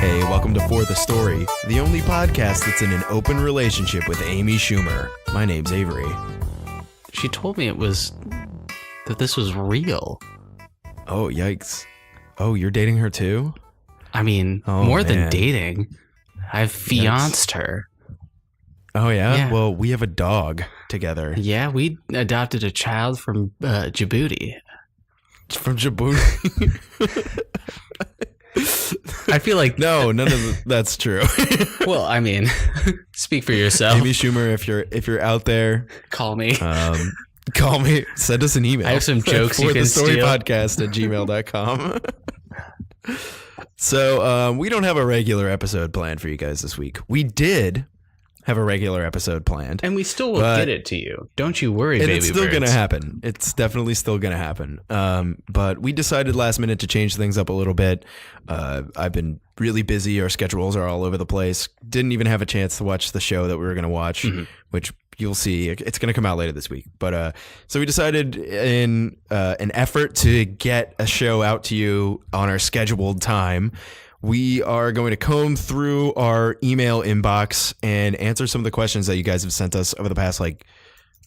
Hey, welcome to For the Story, the only podcast that's in an open relationship with Amy Schumer. My name's Avery. She told me that this was real. Oh, yikes. Oh, you're dating her too? I mean, more than dating. I've fianced her. Oh, yeah? Well, we have a dog together. Yeah, we adopted a child from Djibouti. From Djibouti? I feel like... No, none of that's true. Well, I mean, speak for yourself. Amy Schumer, if you're out there... Call me. Call me. Send us an email. I have some jokes you can steal. forthestorypodcast@gmail.com. So we don't have a regular episode planned for you guys this week. We did have a regular episode planned. And we still will get it to you. Don't you worry, baby. It's still going to happen. It's definitely still going to happen. But we decided last minute to change things up a little bit. I've been really busy. Our schedules are all over the place. Didn't even have a chance to watch the show that we were going to watch, which you'll see. It's going to come out later this week. But so we decided in an effort to get a show out to you on our scheduled time, we are going to comb through our email inbox and answer some of the questions that you guys have sent us over the past, like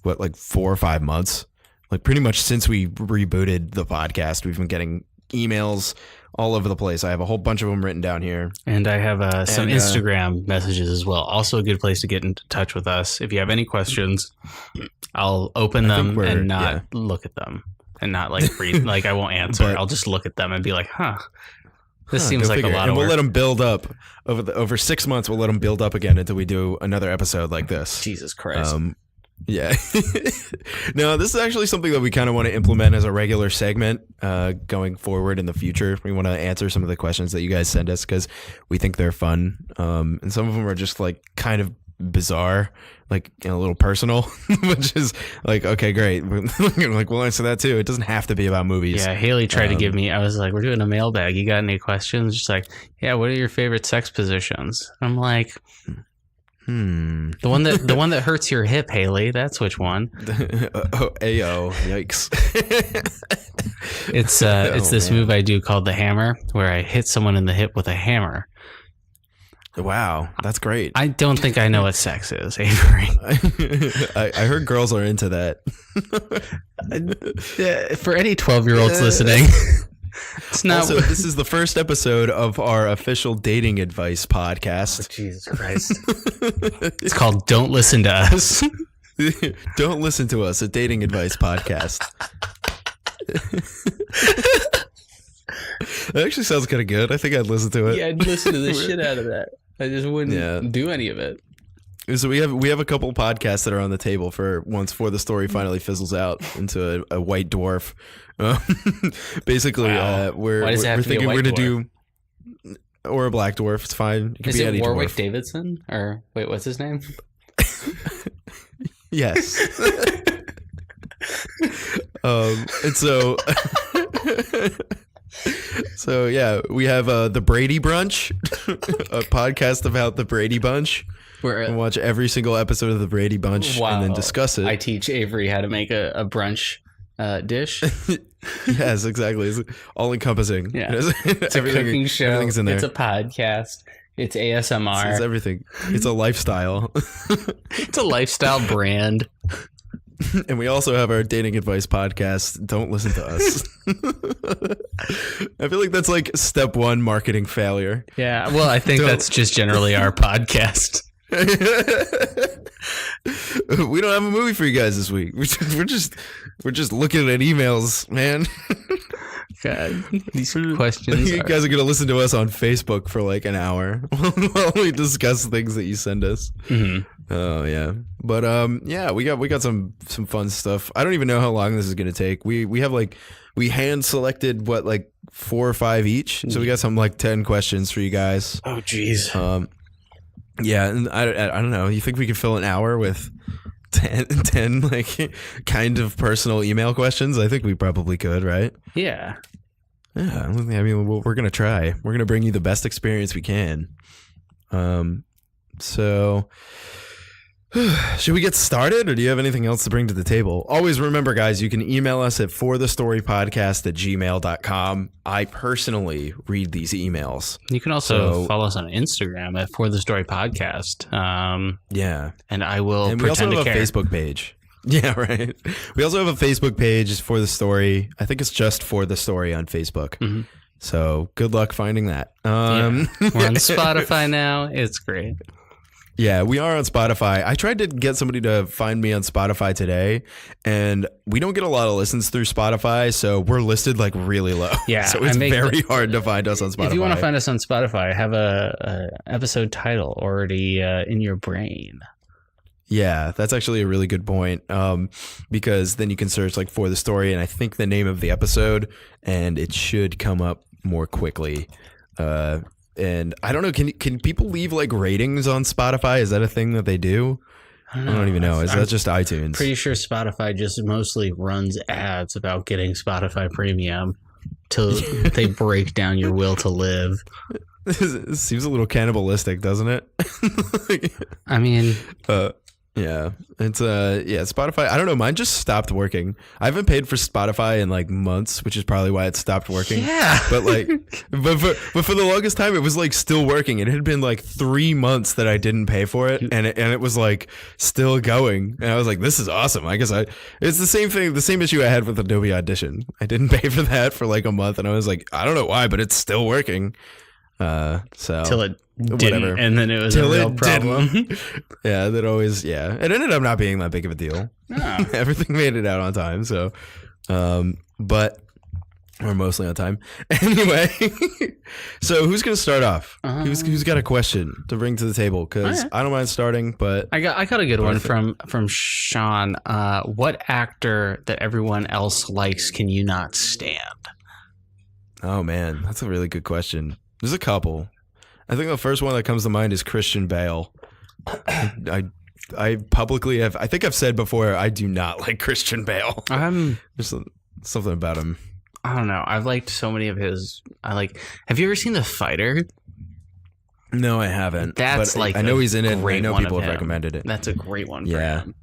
4 or 5 months. Like pretty much since we rebooted the podcast, we've been getting emails all over the place. I have a whole bunch of them written down here. And I have some Instagram messages as well. Also a good place to get in touch with us. If you have any questions, I'll open them and not look at them and not read. I won't answer. I'll just look at them and be like, this seems like a lot of work. And we'll let them build up over 6 months. We'll let them build up again until we do another episode like this. Jesus Christ. Yeah. No, this is actually something that we kind of want to implement as a regular segment going forward in the future. We want to answer some of the questions that you guys send us because we think they're fun. And some of them are just kind of bizarre, a little personal, which is okay, great. We'll answer that too. It doesn't have to be about movies. Yeah, Haley tried to give me, I was like, we're doing a mailbag. You got any questions? She's like, yeah, what are your favorite sex positions? I'm like, the one that hurts your hip, Haley. That's which one. Ayo, yikes. It's this move I do called the hammer, where I hit someone in the hip with a hammer. Wow, that's great. I don't think I know what sex is, Avery. I heard girls are into that. For any 12-year-olds listening, it's not. Also, this is the first episode of our official dating advice podcast. Oh, Jesus Christ. It's called Don't Listen to Us. Don't listen to us, a dating advice podcast. That actually sounds kind of good. I think I'd listen to it. Yeah, I'd listen to the shit out of that. I just wouldn't do any of it. So we have a couple podcasts that are on the table for once For the Story finally fizzles out into a white dwarf. Basically, we're thinking we're going to do, or a black dwarf. It's fine. It could Is be it any Warwick dwarf. Davidson? Or wait, what's his name? Yes. And so yeah, we have the Brady Brunch, a podcast about the Brady Bunch. And watch every single episode of the Brady Bunch and then discuss it. I teach Avery how to make a brunch dish. Yes, exactly. It's all encompassing. Yeah. It's a cooking show. Everything's in there. It's a podcast. It's ASMR. It's everything. It's a lifestyle. It's a lifestyle brand. And we also have our dating advice podcast. Don't listen to us. I feel like that's step one marketing failure. Yeah. Well, I think that's just generally our podcast. We don't have a movie for you guys this week. We're just looking at emails, man. God, these questions. You guys are gonna listen to us on Facebook for an hour while we discuss things that you send us. Mm-hmm. Oh yeah, but yeah, we got some fun stuff. I don't even know how long this is gonna take. We have we hand selected 4 or 5 each, so we got some 10 questions for you guys. Oh geez. Yeah, and I don't know. You think we could fill an hour with 10 kind of personal email questions? I think we probably could, right? Yeah. Yeah. I mean, we're gonna try. We're gonna bring you the best experience we can. So Should we get started, or do you have anything else to bring to the table? Always remember, guys, you can email us at forthestorypodcast@gmail.com. I personally read these emails. You can also follow us on Instagram at For the Story Podcast. Yeah. And I will And we also pretend have to a care. Facebook page. Yeah, right. We also have a Facebook page for the story. I think it's just For the Story on Facebook. Mm-hmm. So good luck finding that. We're on Spotify now. It's great. Yeah, we are on Spotify. I tried to get somebody to find me on Spotify today, and we don't get a lot of listens through Spotify, so we're listed like really low. Yeah, so it's very hard to find us on Spotify. If you want to find us on Spotify, have a episode title already in your brain. Yeah, that's actually a really good point, because then you can search like For the Story, and I think the name of the episode, and it should come up more quickly. And I don't know, can people leave like ratings on Spotify? Is that a thing that they do? I don't even know. Is that just iTunes? Pretty sure Spotify just mostly runs ads about getting Spotify Premium till they break down your will to live. This seems a little cannibalistic, doesn't it? I mean, yeah, it's Spotify. I don't know. Mine just stopped working. I haven't paid for Spotify in like months, which is probably why it stopped working. Yeah, but for the longest time, it was like still working. It had been like 3 months that I didn't pay for it, and it was like still going. And I was like, this is awesome. I guess it's the same thing, the same issue I had with Adobe Audition. I didn't pay for that for like a month, and I was like, I don't know why, but it's still working. Till it didn't, whatever. And then it was a real problem. Yeah, that always. Yeah, it ended up not being that big of a deal. Oh. Everything made it out on time. So, but we're mostly on time anyway. So who's gonna start off? Who's got a question to bring to the table? Because I don't mind starting, but I got a good one from Sean. What actor that everyone else likes can you not stand? Oh man, that's a really good question. There's a couple. I think the first one that comes to mind is Christian Bale. I publicly have. I think I've said before I do not like Christian Bale. There's something about him. I don't know. I've liked so many of his. Have you ever seen The Fighter? No, I haven't. That's I know he's in it. And I know people have recommended it. That's a great one. For him.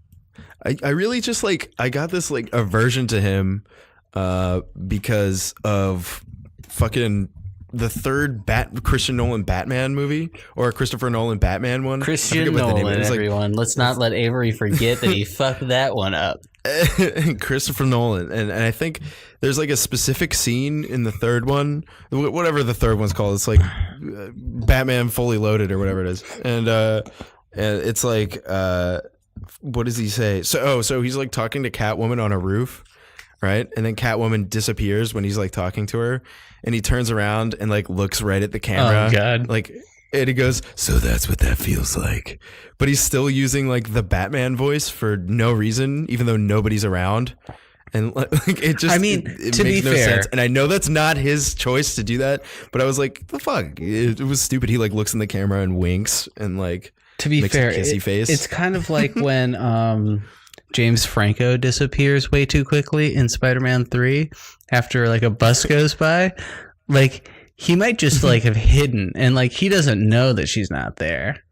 I really just I got this like aversion to him because of fucking the third Christian Nolan Batman movie, or Christopher Nolan Batman one. Christian Nolan, everyone. Let's not let Avery forget that he fucked that one up. Christopher Nolan, and I think there's like a specific scene in the third one, whatever the third one's called. It's like Batman Fully Loaded or whatever it is, and it's like what does he say? So he's like talking to Catwoman on a roof, right? And then Catwoman disappears when he's like talking to her. And he turns around and like looks right at the camera. Oh God! Like, and he goes, "So that's what that feels like." But he's still using like the Batman voice for no reason, even though nobody's around. And like it just, it to makes be no fair, sense. And I know that's not his choice to do that, but I was like, the fuck, it was stupid. He like looks in the camera and winks and like, to be makes fair, a kissy face. It's kind of like when James Franco disappears way too quickly in Spider-Man 3 after like a bus goes by. Like he might just like have hidden and like he doesn't know that she's not there.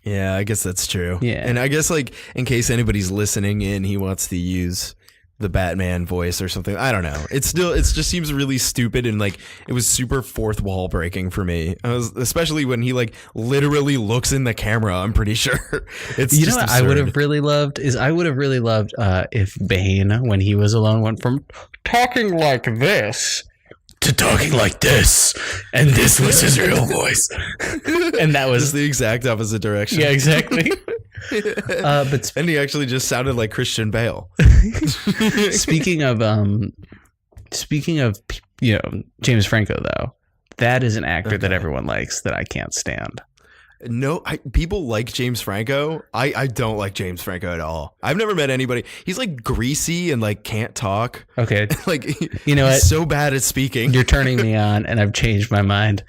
Yeah, I guess that's true. Yeah. And I guess like in case anybody's listening in, he wants to use the Batman voice or something. I don't know. It just seems really stupid, and like it was super fourth wall breaking for me. Especially when he like literally looks in the camera. I'm pretty sure it's. You know what I would have really loved if Bane, when he was alone, went from talking like this to talking like this, and this was his real voice, and that was the exact opposite direction. Yeah, exactly. And he actually just sounded like Christian Bale. Speaking of James Franco, though, that is an actor that everyone likes that I can't stand. No, people like James Franco. I don't like James Franco at all. I've never met anybody. He's like greasy and like can't talk. Okay, like you know he's so bad at speaking. You're turning me on, and I've changed my mind.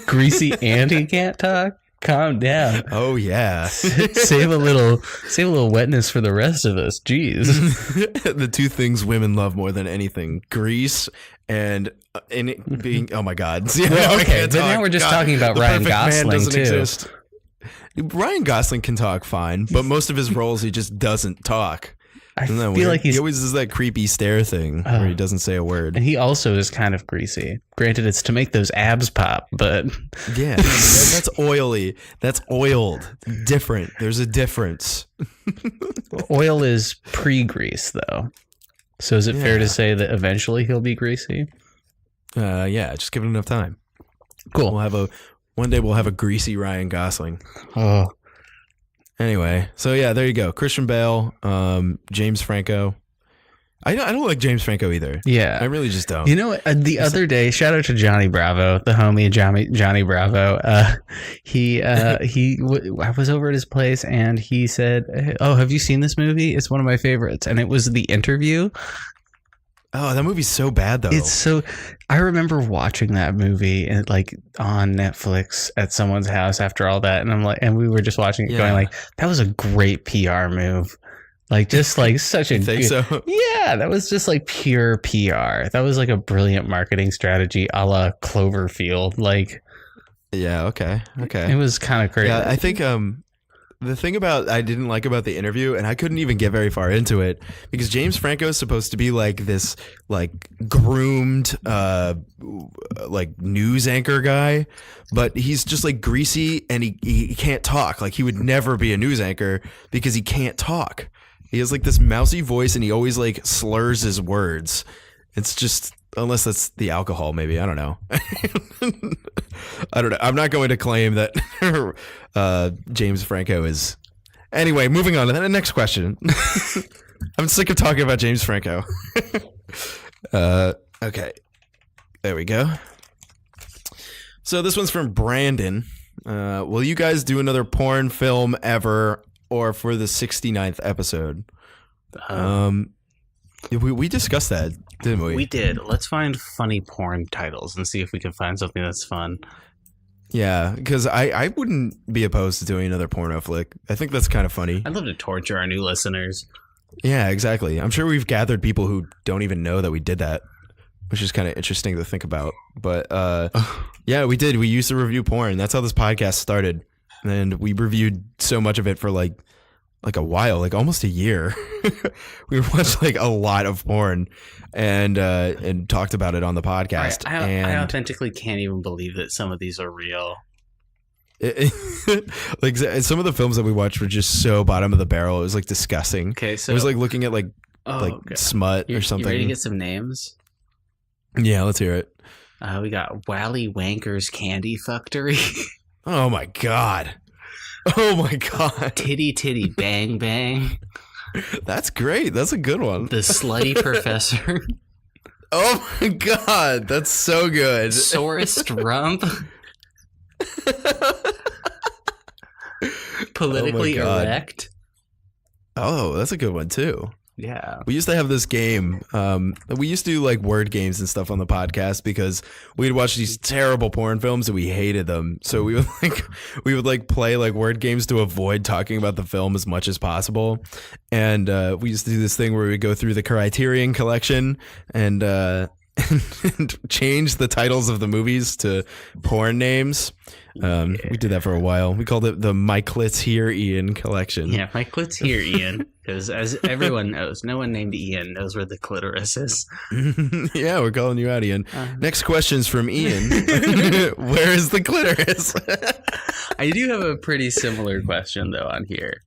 Greasy and he can't talk. Calm down. Oh yeah. save a little wetness for the rest of us. Jeez. The two things women love more than anything: grease and it being. Oh my God. Well, okay, but now we're just talking about Ryan Gosling too. Exist. Ryan Gosling can talk fine, but most of his roles he just doesn't talk. I feel weird? Like he always does that creepy stare thing where he doesn't say a word. And he also is kind of greasy. Granted, it's to make those abs pop, but yeah, that's oily. That's oiled. Different. There's a difference. Oil is pre-grease, though. So is it fair to say that eventually he'll be greasy? Yeah, just give it enough time. Cool. One day we'll have a greasy Ryan Gosling. Oh. Anyway, so yeah, there you go. Christian Bale, James Franco. I don't like James Franco either. Yeah, I really just don't. You know, the other day, shout out to Johnny Bravo, the homie Johnny Bravo. I was over at his place and he said, "Oh, have you seen this movie? It's one of my favorites." And it was The Interview. Oh, that movie's so bad though. I remember watching that movie and like on Netflix at someone's house after all that, and we were just watching it, going like, that was a great PR move. Like just like such a you think so? Yeah, that was just like pure PR. That was like a brilliant marketing strategy, a la Cloverfield. Like, yeah, okay. It was kind of crazy. Yeah, I think the thing I didn't like about The Interview, and I couldn't even get very far into it, because James Franco is supposed to be like this like groomed like news anchor guy, but he's just like greasy and he can't talk. Like he would never be a news anchor because he can't talk. He has like this mousy voice and he always like slurs his words. It's just, unless that's the alcohol, maybe. I don't know. I don't know. I'm not going to claim that James Franco is. Anyway, moving on to the next question. I'm sick of talking about James Franco. Okay. There we go. So this one's from Brandon. Will you guys do another porn film ever, or for the 69th episode? We discussed that, didn't we? We did. Let's find funny porn titles and see if we can find something that's fun. Yeah, because I wouldn't be opposed to doing another porno flick. I think that's kind of funny. I'd love to torture our new listeners. Yeah, exactly. I'm sure we've gathered people who don't even know that we did that, which is kind of interesting to think about. But yeah, we did. We used to review porn. That's how this podcast started. And we reviewed so much of it for like a while, like almost a year. We watched like a lot of porn and talked about it on the podcast. I authentically can't even believe that some of these are real. Like some of the films that we watched were just so bottom of the barrel. It was like disgusting. Okay, so it was like looking at like smut or something. You ready to get some names? Yeah, let's hear it. We got Wally Wanker's Candy Factory. Oh my god. Oh my god. Titty Titty Bang Bang. That's great. That's a good one. The Slutty Professor. Oh my god. That's so good. Sorest Rump. Politically Erect. Oh, that's a good one too. Yeah. We used to have this game. We used to do like word games and stuff on the podcast because we'd watch these terrible porn films and we hated them. So we would play like word games to avoid talking about the film as much as possible. And we used to do this thing where we would go through the Criterion collection and change the titles of the movies to porn names. We did that for a while. We called it the My Clit's Here Ian collection. Yeah, My Clit's Here Ian, because as everyone knows, no one named Ian knows where the clitoris is. Yeah, we're calling you out, Ian. Next question's from Ian. Where is the clitoris? I do have a pretty similar question though on here.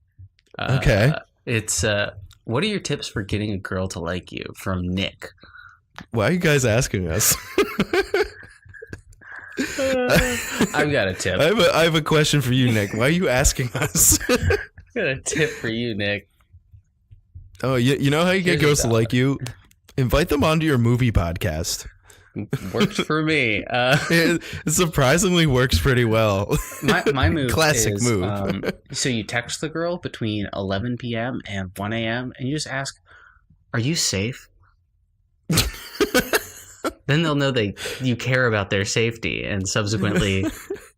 Okay. It's what are your tips for getting a girl to like you? From Nick. Why are you guys asking us? I've got a tip. I have a question for you, Nick. Why are you asking us? I've got a tip for you, Nick. Oh, you know how you get girls to like you? Invite them onto your movie podcast. Works for me. It surprisingly works pretty well. My move Classic is, move. So you text the girl between 11 p.m. and 1 a.m. and you just ask, "Are you safe?" Then they'll know you care about their safety and subsequently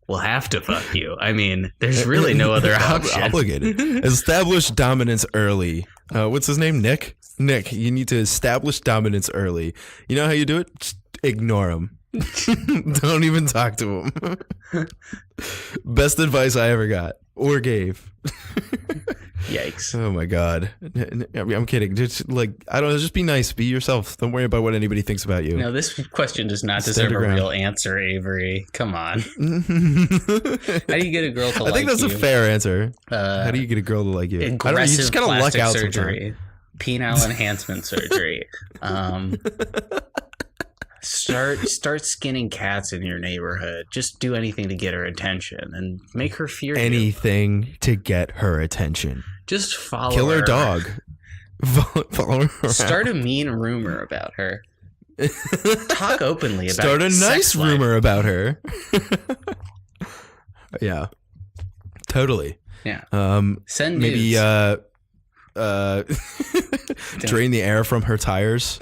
will have to fuck you. I mean, there's really no other option. Obligated. Establish dominance early. What's his name? Nick? Nick, you need to establish dominance early. You know how you do it? Just ignore him. Don't even talk to him. Best advice I ever got. or gave. Yikes. Oh my God. I'm kidding. Just like, I don't know, just be nice. Be yourself. Don't worry about what anybody thinks about you. No, this question does not deserve a real answer, Avery. Come on. How do you get a girl to like you? I think that's a fair answer. How do you get a girl to like you? Aggressive, I don't know, you just gotta luck out surgery. Penile enhancement surgery. Start skinning cats in your neighborhood. Just do anything to get her attention and make her fear you. Anything to get her attention. Just follow Kill her her. Dog. Follow her around. Start a mean rumor about her. Talk openly about Start a nice rumor about her. Yeah. Totally. Yeah. Send maybe drain the air from her tires.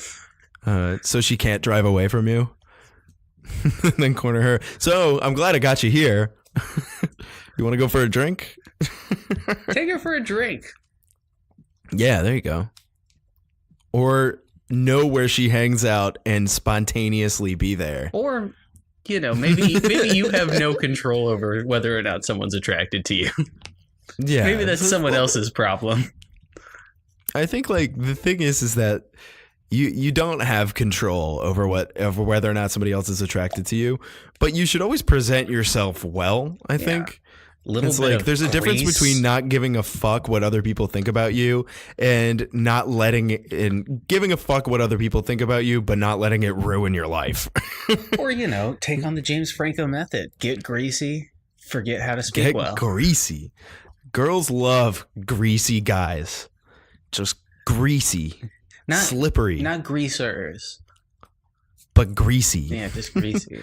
So she can't drive away from you. And then corner her. So I'm glad I got you here. You want to go for a drink? Take her for a drink. Yeah, there you go. Or know where she hangs out and spontaneously be there. Or, maybe you have no control over whether or not someone's attracted to you. Yeah. Maybe that's someone else's problem. I think the thing is that you don't have control over whether or not somebody else is attracted to you, but you should always present yourself well. I think it's like there's a difference between not giving a fuck what other people think about you and giving a fuck what other people think about you, but not letting it ruin your life. Or take on the James Franco method. Get greasy. Forget how to speak well. Get greasy. Girls love greasy guys. Just greasy. Not slippery. Not greasers. But greasy. Yeah, just greasy.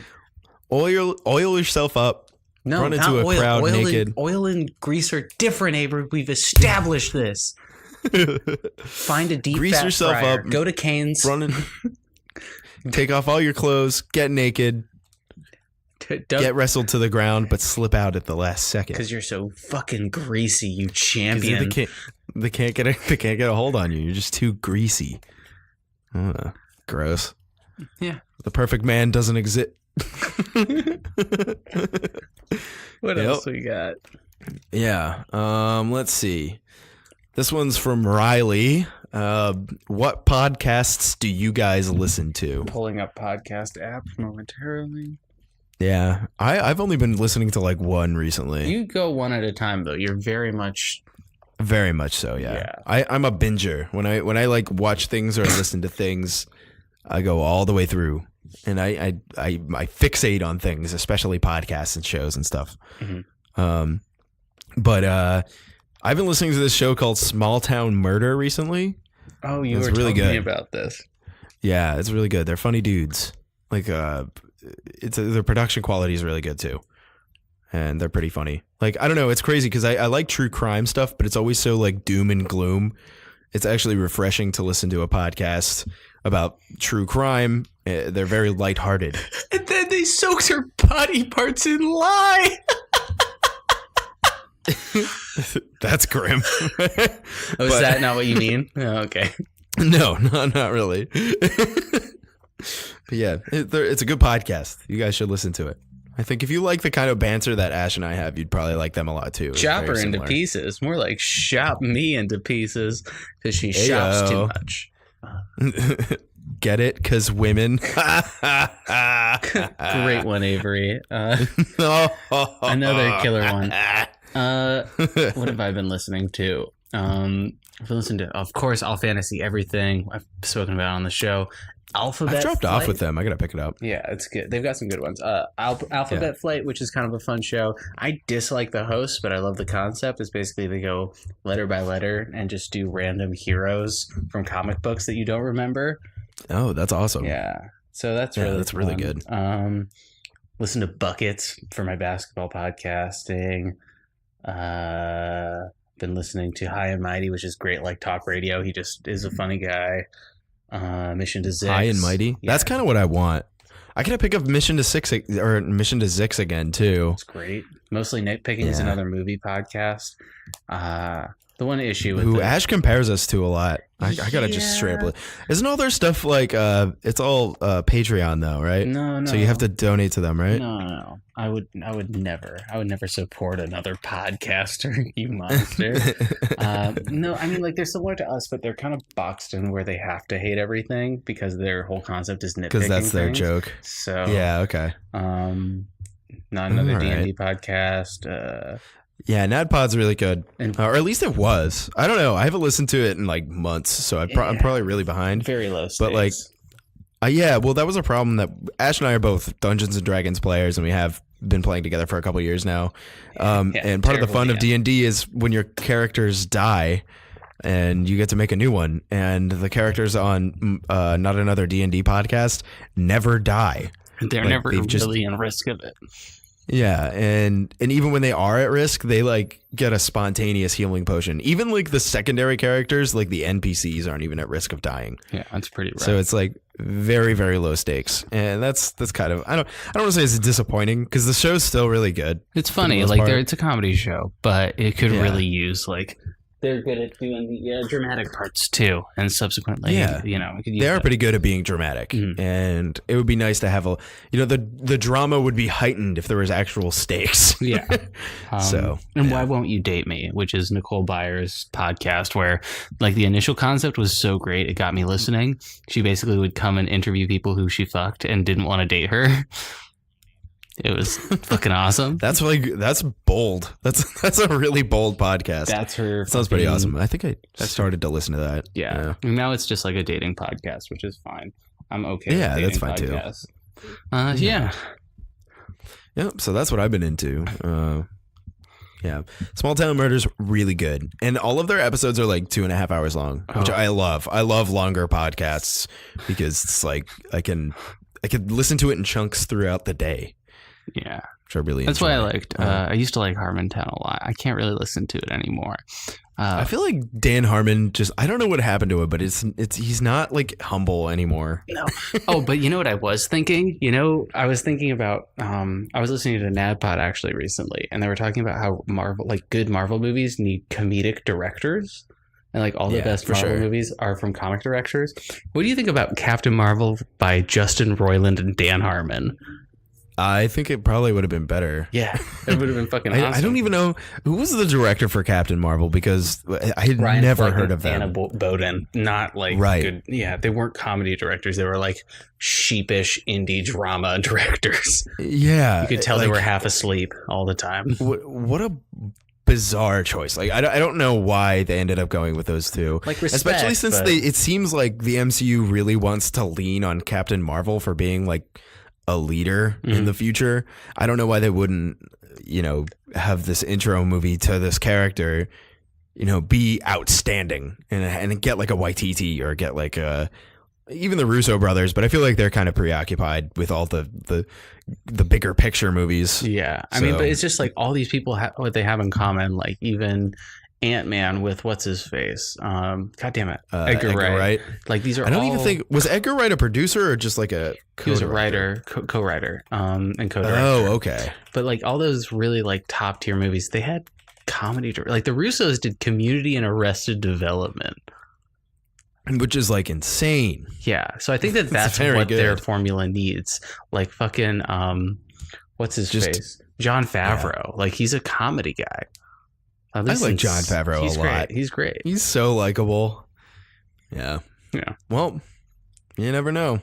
Oil yourself up. No, run into a crowd naked. Oil and grease are different, Avery. We've established this. Find a deep grease fat yourself fryer. up. Go to Cane's. Take off all your clothes. Get naked. Get wrestled to the ground, but slip out at the last second. Because you're so fucking greasy, you champion. They can't get a hold on you. You're just too greasy. Gross. Yeah. The perfect man doesn't exist. What else we got? Yeah. Let's see. This one's from Riley. What podcasts do you guys listen to? Pulling up podcast app momentarily. Yeah, I've only been listening to one recently. You go one at a time though. You're very much so. Yeah. I'm a binger. When I watch things or listen to things, I go all the way through, and I fixate on things, especially podcasts and shows and stuff. Mm-hmm. But I've been listening to this show called Small Town Murder recently. Oh, you were really telling me about this. Yeah, it's really good. They're funny dudes. Their production quality is really good too, and they're pretty funny. I don't know, it's crazy because I like true crime stuff, but it's always so doom and gloom. It's actually refreshing to listen to a podcast about true crime. They're very lighthearted. And then they soaked her body parts in lye. That's grim. Oh, is that not what you mean? Oh, okay. No, not really. But yeah, it's a good podcast. You guys should listen to it. I think if you like the kind of banter that Ash and I have, you'd probably like them a lot too. Chop her into pieces. More like shop me into pieces because she shops too much. Get it? Because women. Great one, Avery. Another killer one. What have I been listening to? I've been listening to, of course, All Fantasy Everything. I've spoken about it on the show. Alphabet I've dropped Flight. off with them. I gotta pick it up. Yeah, it's good. They've got some good ones. Alphabet Flight, which is kind of a fun show. I dislike the host, but I love the concept. It's basically they go letter by letter and just do random heroes from comic books that you don't remember. Oh, that's awesome. Yeah. So that's really good. Listen to Buckets for my basketball podcasting. Been listening to High and Mighty, which is great, talk radio. He just is a funny guy. Mission to Zix. High and Mighty. Yeah. That's kind of what I want. I gotta pick up Mission to Zix again too. It's great. Mostly Nitpicking is another movie podcast. The The one issue with who Ash compares us to a lot. I gotta just straight up. Isn't all their stuff like it's all Patreon though, right? No. So you have to donate to them, right? No. I would never support another podcaster, you monster. No, I mean, like, they're similar to us, but they're kind of boxed in where they have to hate everything because their whole concept is nitpicking. Because that's their joke. So yeah, okay. Not another D&D podcast. Yeah, NADPod's really good, or at least it was. I don't know. I haven't listened to it in like months, so I'm probably really behind. Very low stakes. But like, yeah, well, that was a problem that Ash and I are both Dungeons and Dragons players, and we have been playing together for a couple of years now. And part of the fun of D&D is when your characters die, and you get to make a new one. And the characters on Not Another D&D podcast never die. They're never really in risk of it. Yeah, and even when they are at risk, they like get a spontaneous healing potion. Even like the secondary characters, like the NPCs, aren't even at risk of dying. Yeah, that's pretty rough. So it's like very, very low stakes, and that's kind of I don't want to say it's disappointing because the show's still really good. It's funny, like it's a comedy show, but it could really use like. They're good at doing the dramatic parts too, and subsequently, they are pretty good at being dramatic. And it would be nice to have the drama would be heightened if there was actual stakes. Yeah. Why Won't You Date Me, which is Nicole Byer's podcast, where like the initial concept was so great it got me listening. She basically would come and interview people who she fucked and didn't want to date her. It was fucking awesome. That's bold. That's a really bold podcast. That's her. Sounds pretty awesome. I think I started to listen to that. Yeah. Now it's just like a dating podcast, which is fine. I'm okay. Yeah, with that's fine podcasts. Too. Yeah. Yep. So that's what I've been into. Yeah. Small Town Murder's really good, and all of their episodes are like 2.5 hours long, which I love. I love longer podcasts because it's like I can listen to it in chunks throughout the day. Yeah, which I really that's enjoy. why I liked. I used to like Harmontown a lot. I can't really listen to it anymore. I feel like Dan Harmon I don't know what happened to it, but he's not like humble anymore. No. Oh, but you know what I was thinking? I was thinking about. I was listening to NADPod actually recently, and they were talking about how good Marvel movies need comedic directors. And like all the best Marvel movies are from comic directors. What do you think about Captain Marvel by Justin Roiland and Dan Harmon? I think it probably would have been better. Yeah, it would have been fucking awesome. I don't even know who was the director for Captain Marvel because I had never heard of them. Anna Boden, not like good. Yeah, they weren't comedy directors. They were like sheepish indie drama directors. Yeah, you could tell they were half asleep all the time. What a bizarre choice. Like I don't know why they ended up going with those two. Like respect, especially since it seems like the MCU really wants to lean on Captain Marvel for being like a leader in the future. I don't know why they wouldn't, have this intro movie to this character, be outstanding and get like a Waititi or get like even the Russo brothers, but I feel like they're kind of preoccupied with all the bigger picture movies. Yeah. I mean, but it's just like all these people what they have in common, like even Ant-Man with what's his face? God damn it, Edgar Wright. Like these are. I don't even think was Edgar Wright a producer or just like a. He was a writer, co-writer, and co-director. Oh, okay. But like all those really like top tier movies, they had comedy. Like the Russos did Community and Arrested Development, which is like insane. Yeah, so I think that's what their formula needs. Like fucking what's his face? Jon Favreau. Yeah. Like he's a comedy guy. I like Jon Favreau a lot. He's great. He's so likable. Yeah. Yeah. Well, you never know.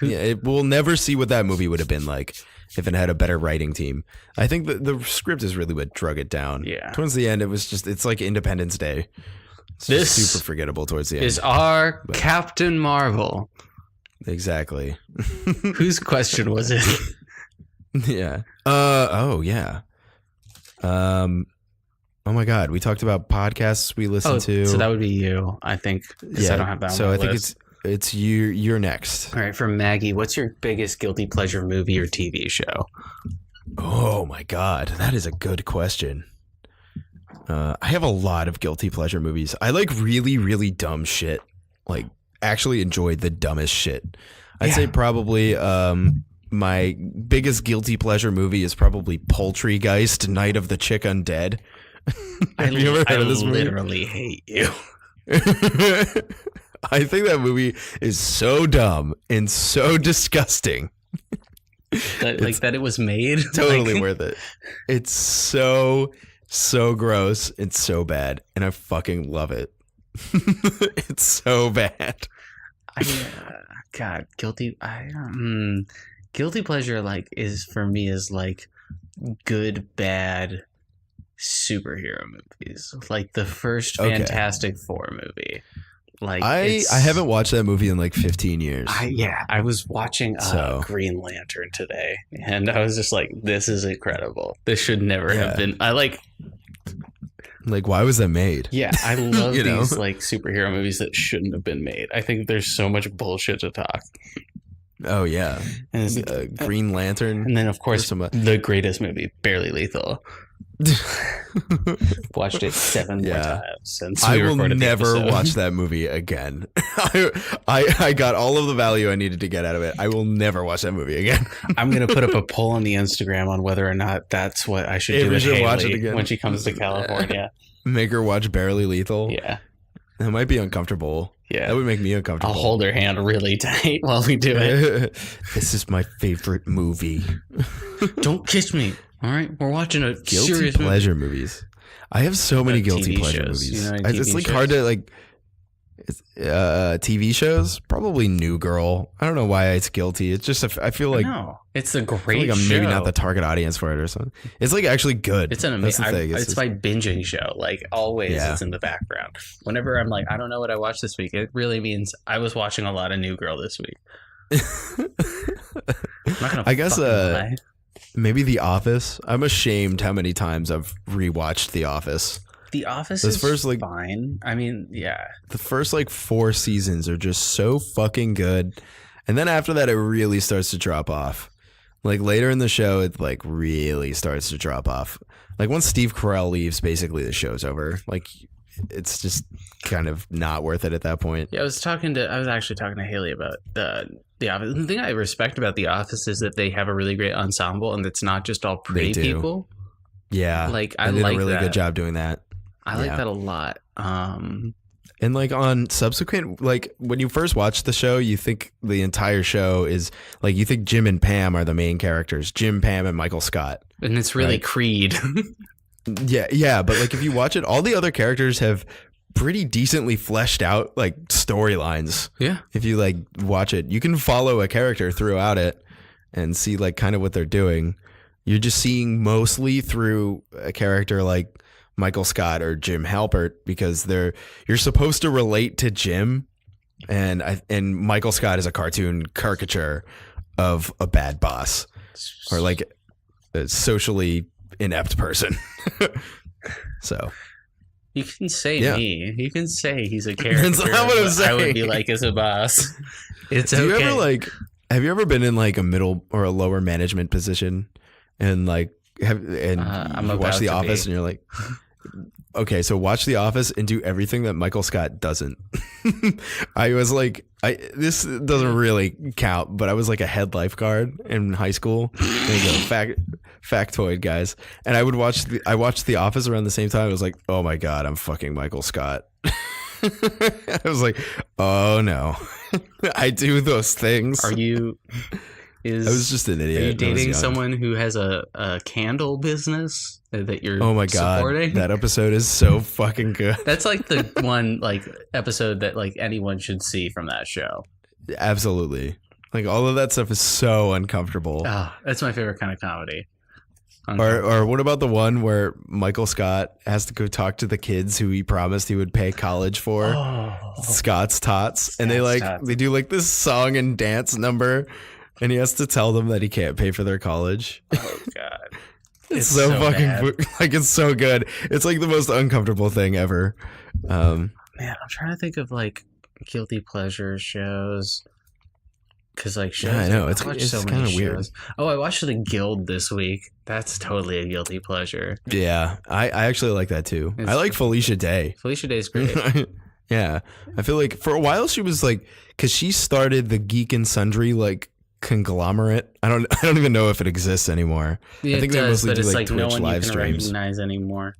We'll never see what that movie would have been like if it had a better writing team. I think the script is really what drug it down. Yeah. Towards the end, it's like Independence Day. It's super forgettable towards the end. Is our Captain Marvel. Exactly. Whose question was it? Yeah. Oh, yeah. Oh my God, we talked about podcasts we listen to. So that would be you, I think. Yeah, I don't have that on so my I think list. it's you're next. All right, from Maggie, what's your biggest guilty pleasure movie or TV show? Oh my God, that is a good question. I have a lot of guilty pleasure movies. I like really, really dumb shit. Like actually enjoy the dumbest shit. I'd say probably my biggest guilty pleasure movie is probably Poultrygeist, Night of the Chick Undead. Have you ever heard of this movie? I literally hate you. I think that movie is so dumb and so disgusting. That it was made. Totally worth it. It's so gross and so bad, and I fucking love it. It's so bad. God, guilty pleasure is for me is like good bad superhero movies, like the first Fantastic Four movie. Like I haven't watched that movie in like 15 years. I was watching Green Lantern today, and I was just like, this is incredible. This should never have been. Like, why was that made? Yeah, I love these like superhero movies that shouldn't have been made. I think there's so much bullshit to talk. Oh yeah, and Green Lantern, and then of course the greatest movie, Barely Lethal. Watched it 7 more times since we recorded the episode. I will never watch that movie again. I got all of the value I needed to get out of it. I will never watch that movie again. I'm gonna put up a poll on the Instagram on whether or not that's what I should do with Haley watch it again when she comes to California. Make her watch Barely Lethal. Yeah, that might be uncomfortable. Yeah, that would make me uncomfortable. I'll hold her hand really tight while we do it. This is my favorite movie. Don't kiss me. All right, we're watching a guilty serious pleasure movies. I have so many guilty pleasure movies. It's like hard to like. TV shows, probably New Girl. I don't know why it's guilty. It's just I feel like it's a great show. I'm maybe not the target audience for it or something. It's like actually good. It's an amazing. It's my binging show. Like always, it's in the background. Whenever I'm like, I don't know what I watched this week, it really means I was watching a lot of New Girl this week. I'm not gonna. I guess maybe The Office. I'm ashamed how many times I've rewatched The Office. The Office is fine. I mean, yeah. The first 4 seasons are just so fucking good. And then after that, it really starts to drop off. Like later in the show, it really starts to drop off. Like once Steve Carell leaves, basically the show's over. Like it's just kind of not worth it at that point. Yeah, I was actually talking to Haley about The Office. The thing I respect about The Office is that they have a really great ensemble and it's not just all pretty people. Yeah. Like I did a really good job doing that. I like that a lot. And on subsequent, when you first watch the show, you think the entire show is you think Jim and Pam are the main characters, Jim, Pam, and Michael Scott. And it's really Creed. Yeah. But if you watch it, all the other characters have pretty decently fleshed out storylines. Yeah. If you watch it, you can follow a character throughout it and see kind of what they're doing. You're just seeing mostly through a character like Michael Scott or Jim Halpert because you're supposed to relate to Jim, and Michael Scott is a cartoon caricature of a bad boss or a socially inept person. So you can say me. You can say he's a character. That's not what I'm saying. I would be like as a boss. It's Do okay. you ever have you ever been in a middle or a lower management position and you watch The Office and you're like, okay, so watch The Office and do everything that Michael Scott doesn't. I was this doesn't really count, but I was a head lifeguard in high school. There you go, factoid, guys. And I watched The Office around the same time. I was like, oh my God, I'm fucking Michael Scott. I was like, oh no, I do those things. I was just an idiot. Are you dating someone who has a candle business that you're oh my God, supporting? That episode is so fucking good. That's the one episode that anyone should see from that show. Absolutely. All of that stuff is so uncomfortable. Oh, that's my favorite kind of comedy. Or what about the one where Michael Scott has to go talk to the kids who he promised he would pay college for? Scott's Tots. And they do this song and dance number. And he has to tell them that he can't pay for their college. Oh God, it's so fucking it's so good. It's the most uncomfortable thing ever. Man, I'm trying to think of guilty pleasure shows. Because shows, yeah, I know it's so kind of weird. Oh, I watched The Guild this week. That's totally a guilty pleasure. Yeah, I actually like that too. I like Felicia Day. Felicia Day's great. Yeah, I feel for a while she was because she started the Geek and Sundry conglomerate. I don't even know if it exists anymore. Yeah, I think it does, they mostly do Twitch no one live you can recognize anymore.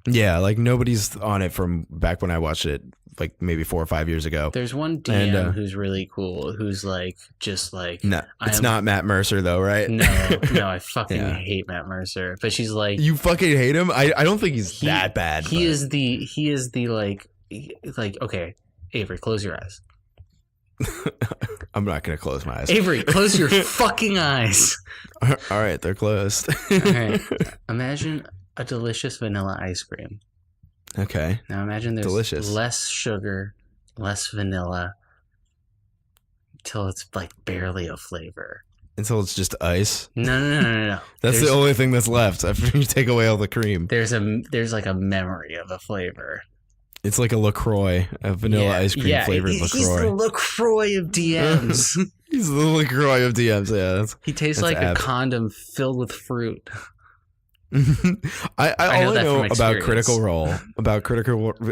Yeah, like nobody's on it from back when I watched it, like maybe 4 or 5 years ago. There's one DM who's really cool, who's like, just like... No, it's not Matt Mercer though, right? No, I fucking hate Matt Mercer. But she's like... You fucking hate him? I don't think he's that bad. He is the like, okay, Avery, close your eyes. I'm not going to close my eyes. Avery, close your fucking eyes. All right, they're closed. All right. Imagine a delicious vanilla ice cream. Okay. Now imagine there's less sugar, less vanilla, until it's like barely a flavor. Until it's just ice? No. That's the only thing that's left after you take away all the cream. There's like a memory of a flavor. It's like a LaCroix, a vanilla ice cream flavored LaCroix. He's the LaCroix of DMs. He's the LaCroix of DMs, yeah. He tastes like a condom filled with fruit. I know about Critical Role.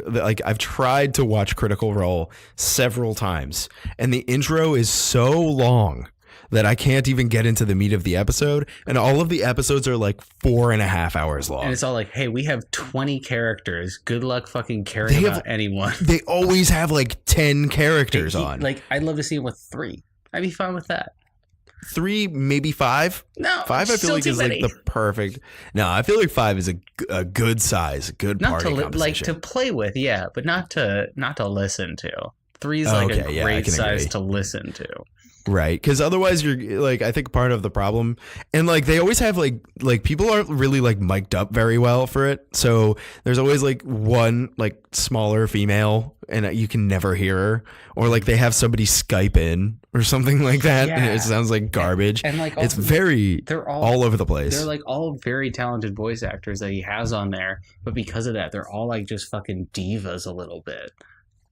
Like I've tried to watch Critical Role several times, and the intro is so long that I can't even get into the meat of the episode, and all of the episodes are like 4.5 hours long. And it's all like, hey, we have 20 characters. Good luck fucking caring about anyone. They always have like 10 characters on. Like, I'd love to see him with 3. I'd be fine with that. 3, maybe 5. No, 5 I feel like is like the perfect. No, I feel like 5 is a good size, good party composition. Like to play with, yeah, but not to listen to. 3 is like a great size to listen to. Right, because otherwise you're like, I think part of the problem, and like they always have like people aren't really like mic'd up very well for it, so there's always like one like smaller female and you can never hear her, or like they have somebody Skype in or something like that, and it sounds like garbage, and like it's they're all over the place. They're like all very talented voice actors that he has on there, but because of that, they're all like just fucking divas a little bit.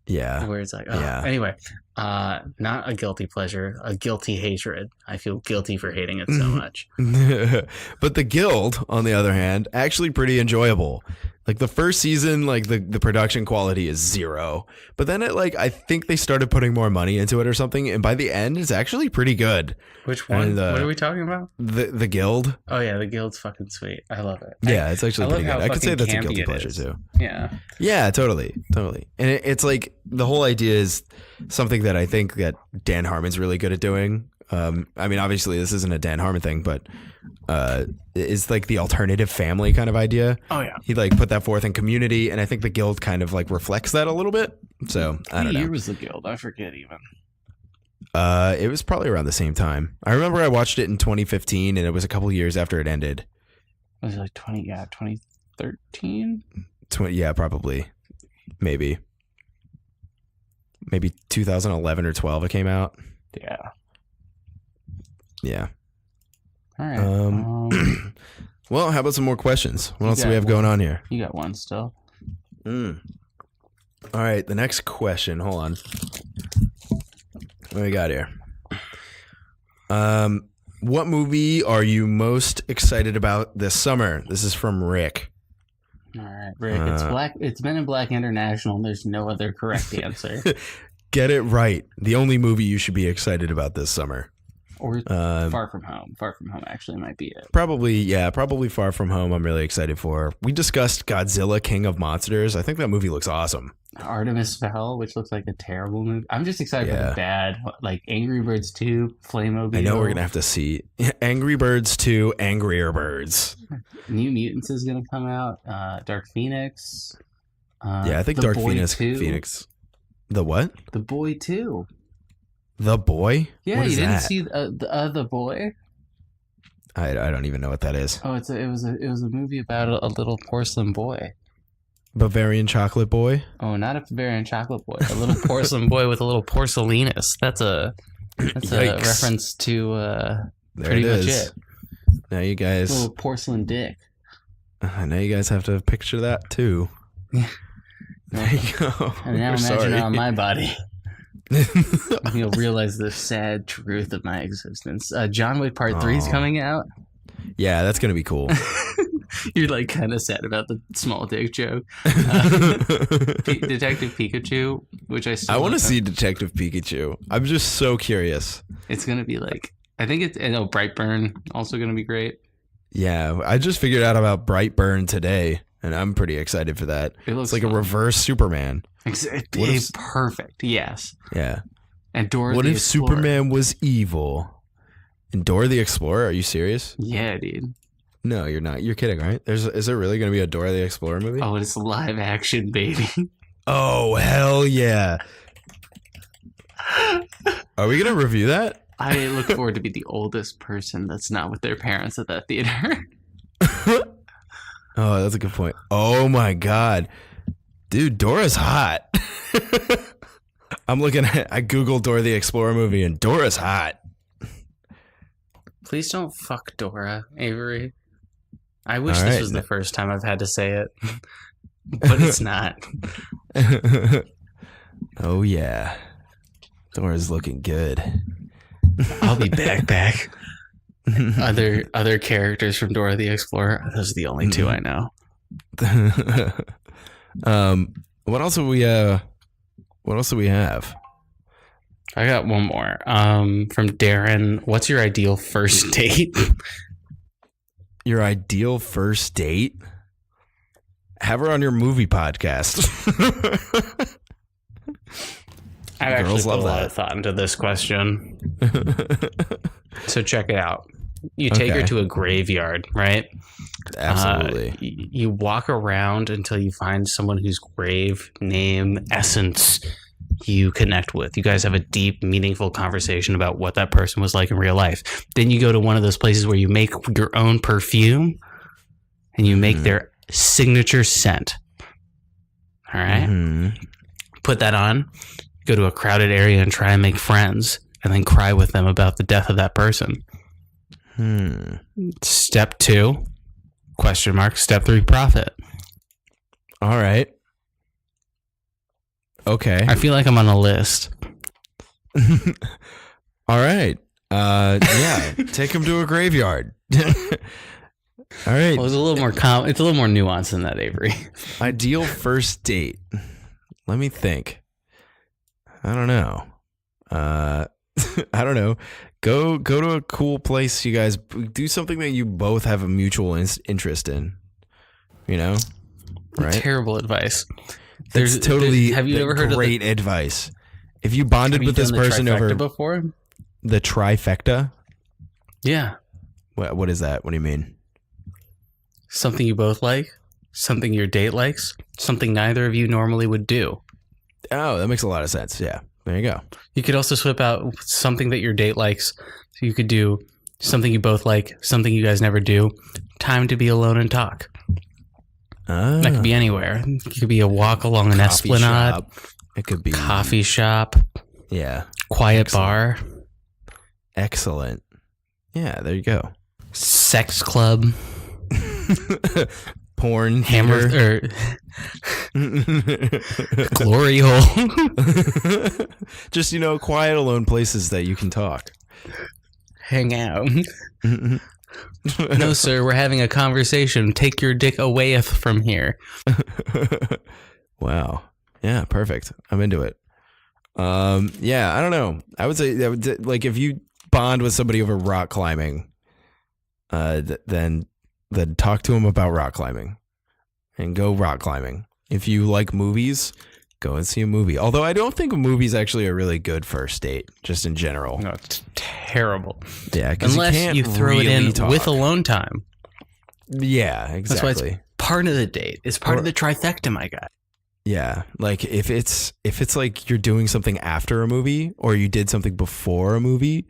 Yeah. Where it's like, Anyway, not a guilty pleasure, a guilty hatred. I feel guilty for hating it so much. But The Guild, on the other hand, actually pretty enjoyable. Like the first season, like the production quality is 0. But then I think they started putting more money into it or something. And by the end, it's actually pretty good. Which one? And, what are we talking about? The Guild. Oh yeah, The Guild's fucking sweet. I love it. Yeah, it's actually pretty good. I could say that's a guilty pleasure too. Yeah. Yeah, totally. And it's like the whole idea is something that I think that Dan Harmon's really good at doing. I mean, obviously this isn't a Dan Harmon thing, but it's like the alternative family kind of idea. Oh yeah, he like put that forth in Community, and I think The Guild kind of like reflects that a little bit. So I don't know. What year was The Guild? I forget even. It was probably around the same time. I remember I watched it in 2015, and it was a couple years after it ended. Was it like 2013? Yeah, probably, maybe 2011 or 12. It came out. Yeah. Yeah. All right. Well, how about some more questions? What else do we have going on here? You got one still. All right. The next question. Hold on. What do we got here? What movie are you most excited about this summer? This is from Rick. All right, Rick. It's Men in Black International. And there's no other correct answer. Get it right. The only movie you should be excited about this summer. Or Far From Home. Far From Home actually might be it. Probably Far From Home. I'm really excited for. We discussed Godzilla, King of Monsters. I think that movie looks awesome. Artemis Fowl, which looks like a terrible movie. I'm just excited for the bad, like Angry Birds 2, Flammobile. I know we're gonna have to see Angry Birds 2, Angrier Birds. New Mutants is gonna come out. Dark Phoenix. I think Dark Phoenix. The what? The Boy 2. The Boy? Yeah, you didn't see the Boy? I don't even know what that is. Oh, it was a movie about a little porcelain boy. Bavarian Chocolate Boy? Oh, not a Bavarian Chocolate Boy. A little porcelain boy with a little porcelinus. That's a reference to pretty much it. Now you guys... A little porcelain dick. Now you guys have to picture that too. Yeah. There you go. And now imagine it on my body. You'll realize the sad truth of my existence. John Wick Part 3 is coming out. Yeah, that's gonna be cool. You're like kind of sad about the small dick joke. Detective Pikachu, which I want to see Detective Pikachu. I'm just so curious. It's gonna be like, I think it's Brightburn also gonna be great. Yeah, I just figured out about Brightburn today, and I'm pretty excited for that. It's like fun. A reverse Superman. It's perfect. Yes. Yeah. And Dora. What if Superman was evil? And Dora the Explorer? Are you serious? Yeah, dude. No, you're not. You're kidding, right? Is there really going to be a Dora the Explorer movie? Oh, it's live action, baby. Oh, hell yeah. Are we going to review that? I look forward to be the oldest person that's not with their parents at that theater. Oh, that's a good point. Oh my God. Dude, Dora's hot. I Googled Dora the Explorer movie and Dora's hot. Please don't fuck Dora, Avery. I wish this was the first time I've had to say it, but it's not. Oh yeah. Dora's looking good. I'll be back. Other characters from Dora the Explorer. Those are the only two I know. What else do we have? I got one more. From Darren. What's your ideal first date? Your ideal first date? Have her on your movie podcast. I've actually put a lot of thought into this question. So check it out. You take her to a graveyard, right? Absolutely. You walk around until you find someone whose grave, name, essence you connect with. You guys have a deep, meaningful conversation about what that person was like in real life. Then you go to one of those places where you make your own perfume and you make their signature scent. All right? Mm-hmm. Put that on. Go to a crowded area and try and make friends and then cry with them about the death of that person. Step 2, ? Step 3, profit. All right. Okay. I feel like I'm on a list. All right. Yeah. Take him to a graveyard. All right. Well, it's a little more it's a little more nuanced than that, Avery. Ideal first date. Let me think. I don't know. I don't know. Go to a cool place. You guys do something that you both have a mutual interest in. You know, right? Terrible advice. Have you ever heard of great advice? If you bonded with this person over before the trifecta, yeah. What is that? What do you mean? Something you both like, something your date likes, something neither of you normally would do. Oh, that makes a lot of sense. Yeah. There you go. You could also swap out something that your date likes. So you could do something you both like, something you guys never do. Time to be alone and talk. That could be anywhere. It could be a walk along an esplanade. Shop. It could be coffee shop. Yeah. Quiet bar. Excellent. Yeah, there you go. Sex club. Porn. Hammer. Glory hole. Just, quiet, alone places that you can talk. Hang out. No, sir, we're having a conversation. Take your dick away from here. Wow. Yeah, perfect. I'm into it. Yeah, I don't know. I would say that like if you bond with somebody over rock climbing, then talk to them about rock climbing and go rock climbing. If you like movies, go and see a movie. Although I don't think a movie's actually a really good first date, just in general. No, it's terrible. Yeah, because unless you throw really it in with alone time. Yeah, exactly. That's why it's part of the date. It's part of the trifecta, my guy. Yeah, like if it's like you're doing something after a movie or you did something before a movie,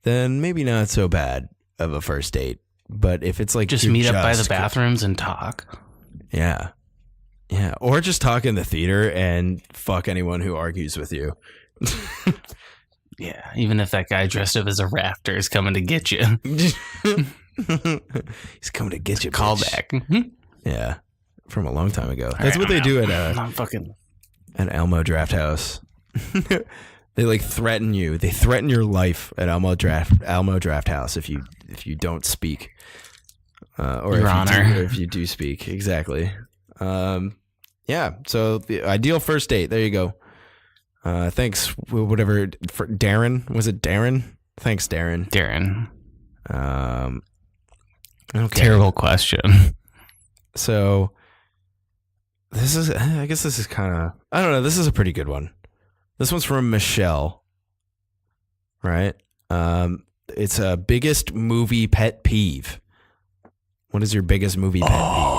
then maybe not so bad of a first date. But if it's like just meet up by the bathrooms and talk. Yeah. Yeah, or just talk in the theater and fuck anyone who argues with you. Yeah, even if that guy dressed up as a raptor is coming to get you. He's coming to get you. Callback. Yeah, from a long time ago. That's what they do at Elmo Draft House. They like threaten you. They threaten your life at Elmo Draft House if you don't speak, or Your Honor. If you do speak. Exactly. Yeah, so the ideal first date. There you go. Thanks, whatever. For Darren, was it Darren? Thanks, Darren. Okay. Okay. Terrible question. So, I guess this is kind of, I don't know. This is a pretty good one. This one's from Michelle, right? It's a biggest movie pet peeve. What is your biggest movie pet peeve?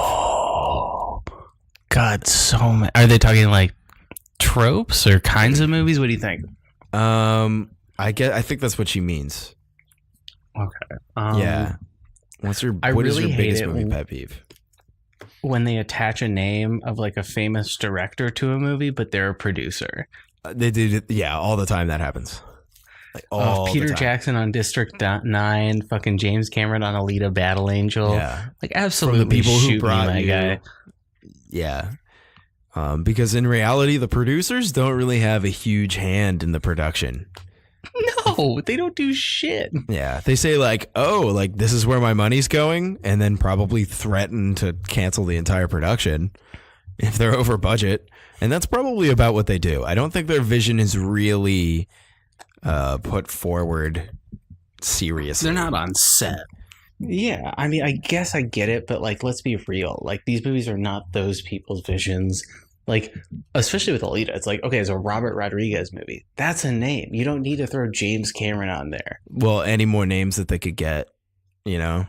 God, so many. Are they talking like tropes or kinds of movies? What do you think? I think that's what she means. Okay. Yeah. What is your biggest movie pet peeve? When they attach a name of like a famous director to a movie, but they're a producer. They do, yeah, all the time that happens. Like Peter Jackson on District 9, fucking James Cameron on Alita Battle Angel. Yeah. Like, absolutely. From the people who brought you. Guy. Yeah. Because in reality, the producers don't really have a huge hand in the production. No, they don't do shit. Yeah. They say like, oh, like this is where my money's going, and then probably threaten to cancel the entire production if they're over budget. And that's probably about what they do. I don't think their vision is really put forward seriously. They're not on set. Yeah, I mean, I guess I get it, but like, let's be real. Like, these movies are not those people's visions. Like, especially with Alita, it's like, okay, it's a Robert Rodriguez movie. That's a name. You don't need to throw James Cameron on there. Well, any more names that they could get, you know?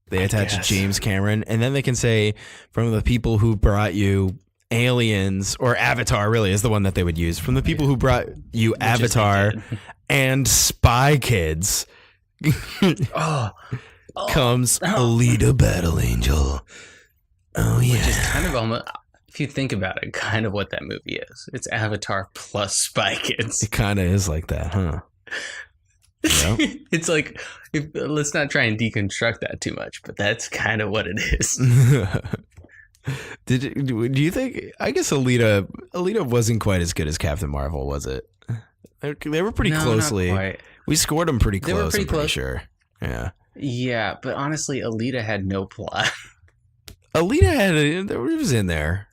They attach James Cameron, and then they can say, from the people who brought you Aliens, or Avatar really is the one that they would use. From the people who brought you Avatar and Spy Kids comes Alita Battle Angel. Oh, yeah. Which is kind of almost, if you think about it, kind of what that movie is. It's Avatar plus Spy Kids. It kind of is like that, huh? Yep. It's like, let's not try and deconstruct that too much, but that's kind of what it is. Do you think? I guess Alita wasn't quite as good as Captain Marvel, was it? They were pretty closely. Not quite. We scored them pretty close. They were pretty close. Sure. Yeah. Yeah, but honestly, Alita had no plot. Alita there was in there.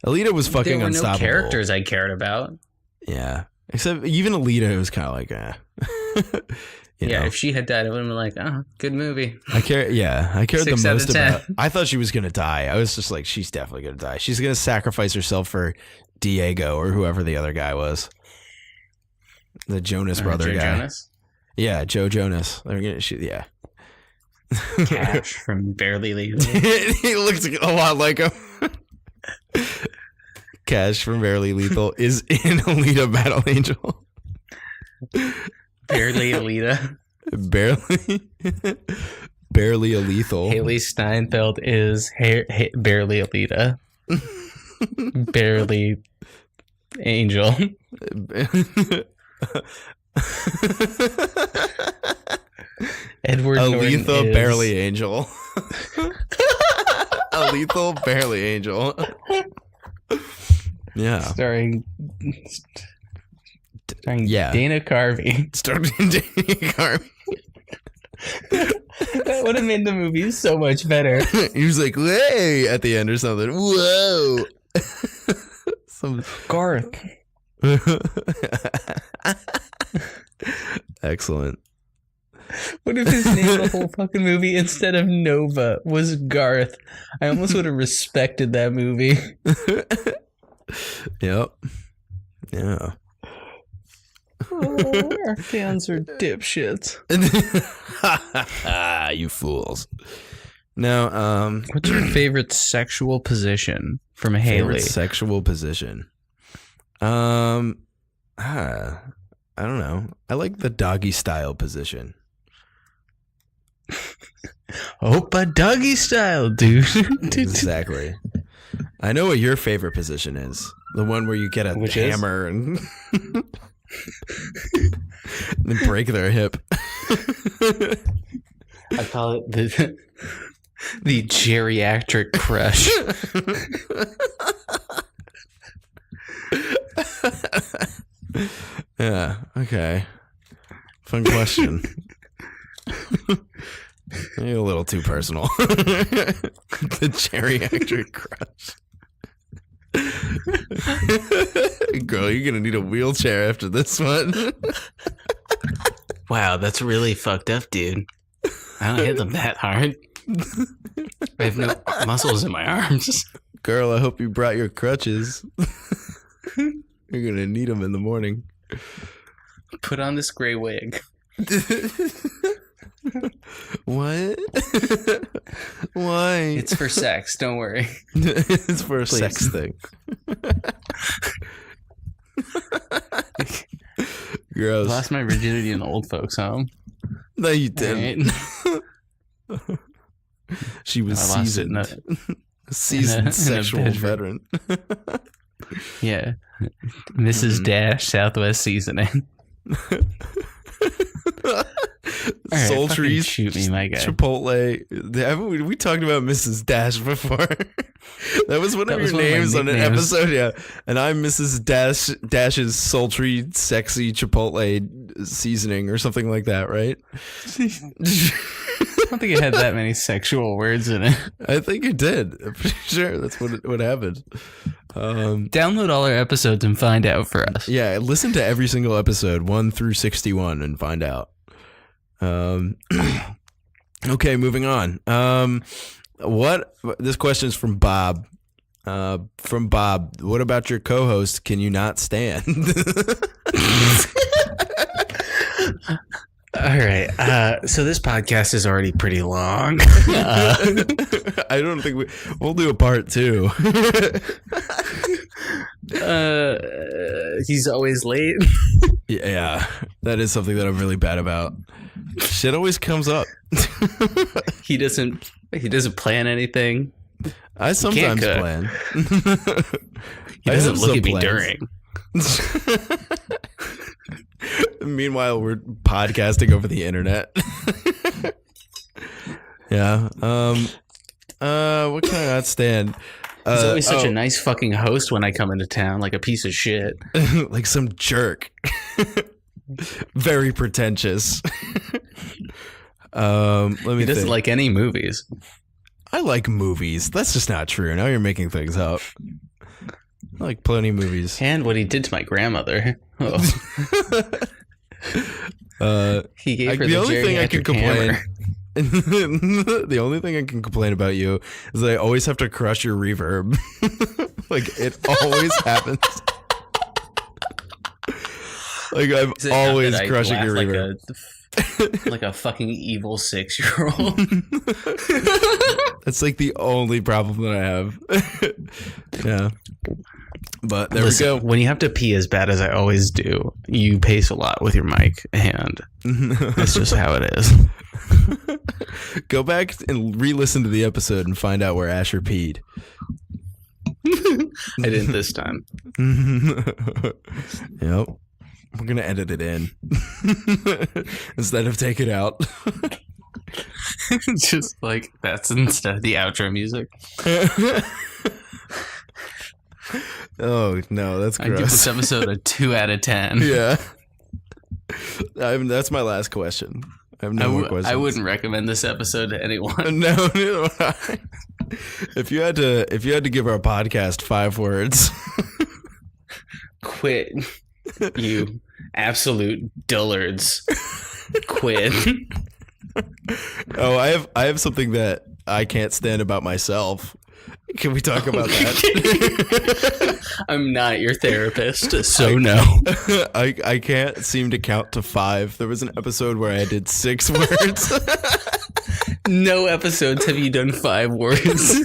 Alita was fucking there were unstoppable. No characters I cared about. Yeah, except even Alita was kind of like, yeah, if she had died, I would have been like, oh, good movie. I cared the most about. I thought she was gonna die. I was just like, she's definitely gonna die. She's gonna sacrifice herself for Diego or whoever the other guy was. The Jonas brother guy. Jonas? Yeah, Joe Jonas. They're gonna shoot. Yeah. Cash from Barely Lethal. He looks a lot like him. Cash from Barely Lethal is in Alita Battle Angel. Barely Alita. Barely a lethal. Haley Steinfeld is barely Alita. Barely Angel. Edward Aletha Norton Barely Angel. Aletha Barely Angel. Yeah. Starring Dana Carvey. Starring Dana Carvey. That would have made the movie so much better. He was like, "Hey!" at the end or something. Whoa. Garth. Excellent. What if his name the whole fucking movie instead of Nova was Garth? I almost would have respected that movie. Yep. Yeah. Oh, our fans are dipshits. You fools. Now, what's your favorite sexual position from Haley? Sexual position. I don't know. I like the doggy style position. Opa doggy style, dude. Exactly. I know what your favorite position is. The one where you get a hammer and then break their hip. I call it the geriatric crush. Yeah. Okay. Fun question. Maybe a little too personal. The geriatric crush. Girl, you're gonna need a wheelchair after this one. Wow, that's really fucked up, dude. I don't hit them that hard. I have no muscles in my arms. Girl, I hope you brought your crutches. You're gonna need them in the morning. Put on this gray wig. What? Why? It's for sex. Don't worry. It's for a sex thing. Gross. I lost my virginity in the old folks' home. No, you didn't. Right. She was seasoned. Seasoned sexual veteran. Yeah. Mrs. Dash Southwest Seasoning. Right, Sultry's, shoot me, my guy. Chipotle. Haven't we talked about Mrs. Dash before? That was one of your names on an episode, yeah. And I'm Mrs. Dash's sultry, sexy Chipotle seasoning or something like that, right? I don't think it had that many sexual words in it. I think it did. I'm pretty sure that's what happened. Download all our episodes and find out for us. Yeah, listen to every single episode, 1 through 61, and find out. Okay, moving on. This question is from Bob. From Bob, what about your co-host? Can you not stand? All right. So this podcast is already pretty long. I don't think we'll do a part 2. He's always late. Yeah, that is something that I'm really bad about. Shit always comes up. He doesn't plan anything. I sometimes plan. He doesn't look at me during. Meanwhile, we're podcasting over the internet. Yeah. What can I not stand? He's always such a nice fucking host when I come into town, like a piece of shit. Like some jerk. Very pretentious. He doesn't like any movies. I like movies. That's just not true. Now you're making things up. I like plenty of movies. And what he did to my grandmother. Oh. He gave her the only thing I can complain. The only thing I can complain about you is that I always have to crush your reverb. Like it always happens. Like I'm always crushing your reverb. Like a fucking evil 6-year-old. That's like the only problem that I have. Yeah. But there we go. When you have to pee as bad as I always do, you pace a lot with your mic, and that's just how it is. Go back and re-listen to the episode and find out where Asher peed. I didn't this time. Yep. We're going to edit it in instead of take it out. Just like that's instead of the outro music. Oh, no, that's gross. I give this episode a 2 out of 10. Yeah. That's my last question. I have no more questions. I wouldn't recommend this episode to anyone. No, neither would I. If you had to give our podcast 5 words. Quit. You absolute dullards. Quit. Oh, I have something that I can't stand about myself. Can we talk about that? I'm not your therapist, so no. I can't seem to count to 5. There was an episode where I did 6 words. No episodes have you done 5 words.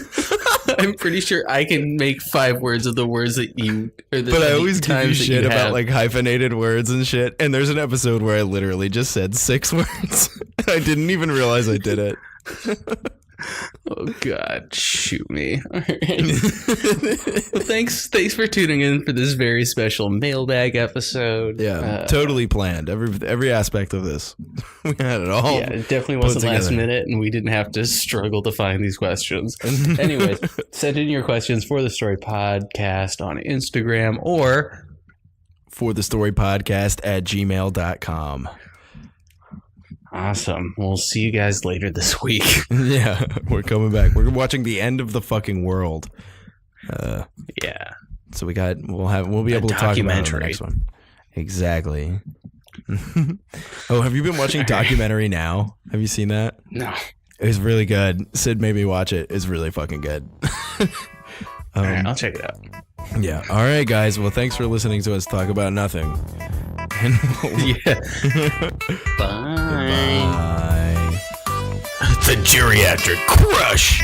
I'm pretty sure I can make 5 words of the words that you. But I always give you shit about like hyphenated words and shit. And there's an episode where I literally just said 6 words. I didn't even realize I did it. Oh God, shoot me! All right. Well, thanks for tuning in for this very special mailbag episode. Yeah, totally planned. Every aspect of this, we had it all. Yeah, it definitely wasn't last minute, and we didn't have to struggle to find these questions. Anyways, send in your questions for the Story Podcast on Instagram or for the Story Podcast at gmail.com. Awesome. We'll see you guys later this week. Yeah, we're coming back. We're watching the end of the fucking world. Yeah. So we'll be able to talk about it on the next one. Exactly. Oh, have you been watching Documentary Now? Have you seen that? No. It was really good. Sid made me watch it. It's really fucking good. All right, I'll check it out. Yeah. All right, guys. Well, thanks for listening to us talk about nothing. Yeah. Bye. Bye. The Geriatric Crush.